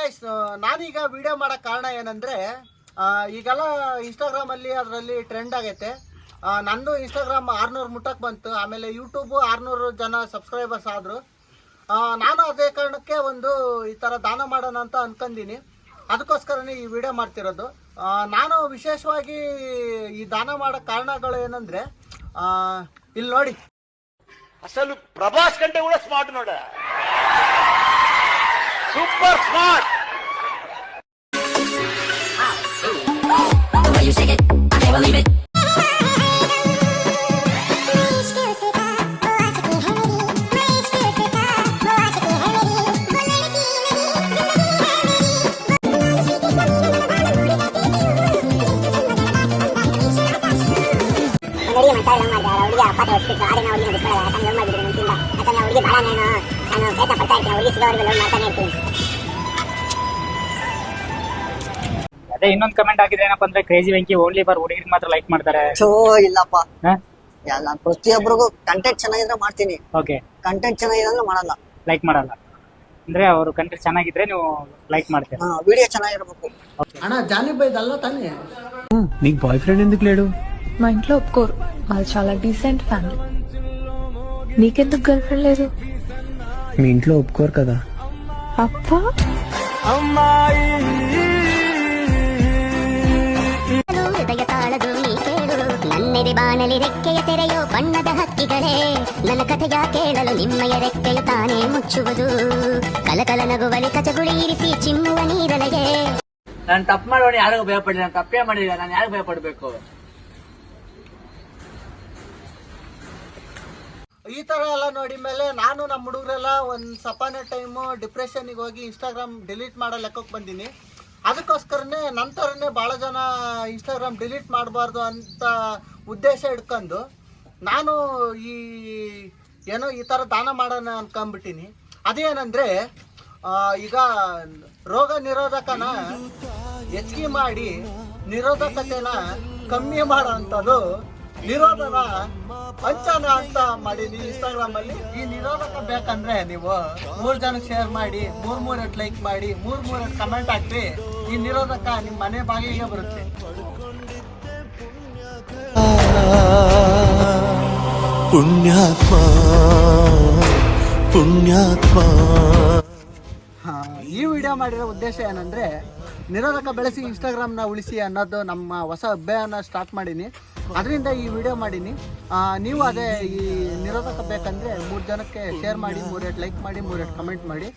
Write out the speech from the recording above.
Guys, ನಾನೀಗ video ಮಾಡೋಕ್ಕೆ ಕಾರಣ ಏನಂದರೆ, ಈಗೆಲ್ಲ ಇನ್ಸ್ಟಾಗ್ರಾಮಲ್ಲಿ ಅದರಲ್ಲಿ ಟ್ರೆಂಡ್ ಆಗೈತೆ. ನಂದು ಇನ್ಸ್ಟಾಗ್ರಾಮ್ 600 ಮುಟ್ಟಕ್ಕೆ ಬಂತು. ಆಮೇಲೆ ಯೂಟ್ಯೂಬು 600 ಜನ ಸಬ್ಸ್ಕ್ರೈಬರ್ಸ್ ಆದರು. ನಾನು ಅದೇ ಕಾರಣಕ್ಕೆ ಒಂದು ಈ ಥರ ದಾನ ಮಾಡೋಣ ಅಂತ ಅನ್ಕೊಂಡಿನಿ. ಅದಕ್ಕೋಸ್ಕರನೇ ಈ ವಿಡಿಯೋ ಮಾಡ್ತಿರೋದು. ನಾನು ವಿಶೇಷವಾಗಿ ಈ ದಾನ ಮಾಡೋ ಕಾರಣಗಳು ಏನಂದರೆ, ಇಲ್ಲಿ ನೋಡಿ, అసలు ప్రభాస్ కంటే కూడా స్మార్ట్ నోడ, సూపర్ స్మార్ట్. ಅದೇ ಇನ್ನೊಂದು ಕಮೆಂಟ್ ಹಾಕಿದ್ರೆ ಏನಪ್ಪ ಅಂದ್ರೆ, ಕ್ರೇಜಿ ವೆಂಕಿ ಓನ್ಲಿ ಫಾರ್ ಹುಡುಗಿರಿಗೆ ಮಾತ್ರ ಲೈಕ್ ಮಾಡ್ತಾರೆ. ಇಲ್ಲಪ್ಪ, ಎಲ್ಲ ಪ್ರತಿಯೊಬ್ಬರಿಗೂ ಕಂಟೆಂಟ್ ಚೆನ್ನಾಗಿದ್ರೆ ಮಾಡ್ತೀನಿ. ಓಕೆ, ಕಂಟೆಂಟ್ ಚೆನ್ನಾಗಿದೆ ಅಂದ್ರೆ ಮಾಡಲ್ಲ, ಲೈಕ್ ಮಾಡಲ್ಲ. ಅಂದ್ರೆ ಅವರು ಕಂಟೆಂಟ್ ಚೆನ್ನಾಗಿದ್ರೆ ನೀವು ಲೈಕ್ ಮಾಡ್ತೀರಾ. ವಿಡಿಯೋ ಚೆನ್ನಾಗಿರ್ಬೇಕು. అన్న జానీబాయ్దల్లా ತಾನೇ. నీకు బాయ్ ఫ్రెండ్ ఎందుకు లేడు? మా ఇంట్లో ఒప్పుకోరు, వాళ్ళు చాలా డీసెంట్ ఫ్యామిలీ. నీకెందుకు గర్ల్ ఫ్రెండ్ లేదు? మీ ఇంట్లో ఒప్పుకోరు కదా. అబ్బా, ಹೃದಯ ತಾಳದು ನೀ ಕೇಳು, ನನ್ನೆದೆ ಬಾನಲಿ ರೆಕ್ಕೆಯ ತೆರೆಯೋ ಬಣ್ಣದ ಹಕ್ಕಿಗಳೇ, ನನ್ನ ಕಥೆಯ ಕೇಳಲು ನಿಮ್ಮಯ ರೆಕ್ಕೆಯು ತಾನೇ ಮುಚ್ಚುವುದು, ಕಲಕಲ ನಗುವಲಿ ಕಚಗುಳಿ ಇರಿಸಿ ಚಿಮ್ಮುವ ನೀರಲೆಗೆ. ನಾನು ತಪ್ಪು ಮಾಡೋಣ, ಯಾರಿಗೂ ಭಯಪಡಿಲ್ಲ. ನಾನು ತಪ್ಪೇ ಮಾಡಿಲ್ಲ, ನಾನು ಯಾರು ಭಯಪಡಬೇಕು? ಈ ಥರ ಎಲ್ಲ ನೋಡಿ ಮೇಲೆ ನಾನು ನಮ್ಮ ಹುಡುಗರೆಲ್ಲ ಒಂದು ಸಪಾನೆ ಟೈಮು ಡಿಪ್ರೆಷನ್ಗೆ ಹೋಗಿ ಇನ್ಸ್ಟಾಗ್ರಾಮ್ ಡಿಲೀಟ್ ಮಾಡೋ ಲೆಕ್ಕಕ್ಕೆ ಬಂದೀನಿ. ಅದಕ್ಕೋಸ್ಕರನೇ ನಂತರನೇ ಭಾಳ ಜನ ಇನ್ಸ್ಟಾಗ್ರಾಮ್ ಡಿಲೀಟ್ ಮಾಡಬಾರ್ದು ಅಂತ ಉದ್ದೇಶ ಇಟ್ಕೊಂಡು ನಾನು ಈ ಥರ ದಾನ ಮಾಡೋಣ ಅನ್ಕೊಂಬಿಟ್ಟಿನಿ. ಅದೇನಂದರೆ, ಈಗ ರೋಗ ನಿರೋಧಕನ ಹೆಚ್ಚಿಗೆ ಮಾಡಿ ನಿರೋಧಕತೆನ ಕಮ್ಮಿ ಮಾಡೋ ಅಂಥದ್ದು ನಿರೋಧನ ಹಂಚನ ಅಂತ ಮಾಡೀನಿ ಇನ್ಸ್ಟಾಗ್ರಾಮಲ್ಲಿ. ಈ ನಿರೋಧಕ ಬೇಕಂದ್ರೆ ನೀವು 3 ಜನಕ್ಕೆ ಶೇರ್ ಮಾಡಿ, 3 ಲೈಕ್ ಮಾಡಿ, 3 ಕಮೆಂಟ್ ಹಾಕ್ರಿ. ಈ ನಿರೋಧಕ ನಿಮ್ಮ ಮನೆ ಬಾಗಿಲಿಗೆ ಬರುತ್ತೆ. ಪುಣ್ಯಾತ್ಮ ಪುಣ್ಯಾತ್ಮ. ಈ ವಿಡಿಯೋ ಮಾಡಿರೋ ಉದ್ದೇಶ ಏನಂದರೆ, ನಿರೋಧಕ ಬೆಳೆಸಿ ಇನ್ಸ್ಟಾಗ್ರಾಮ್ನ ಉಳಿಸಿ ಅನ್ನೋದು ನಮ್ಮ ಹೊಸ ಅಭಿಯಾನ ಸ್ಟಾರ್ಟ್ ಮಾಡೀನಿ. ಅದರಿಂದ ಈ ವಿಡಿಯೋ ಮಾಡೀನಿ. ನೀವು ಅದೇ ಈ ನಿರೋಧಕ ಬೇಕಂದರೆ 3 ಜನಕ್ಕೆ ಶೇರ್ ಮಾಡಿ, 3 ಲೈಕ್ ಮಾಡಿ, 3 ಕಮೆಂಟ್ ಮಾಡಿ.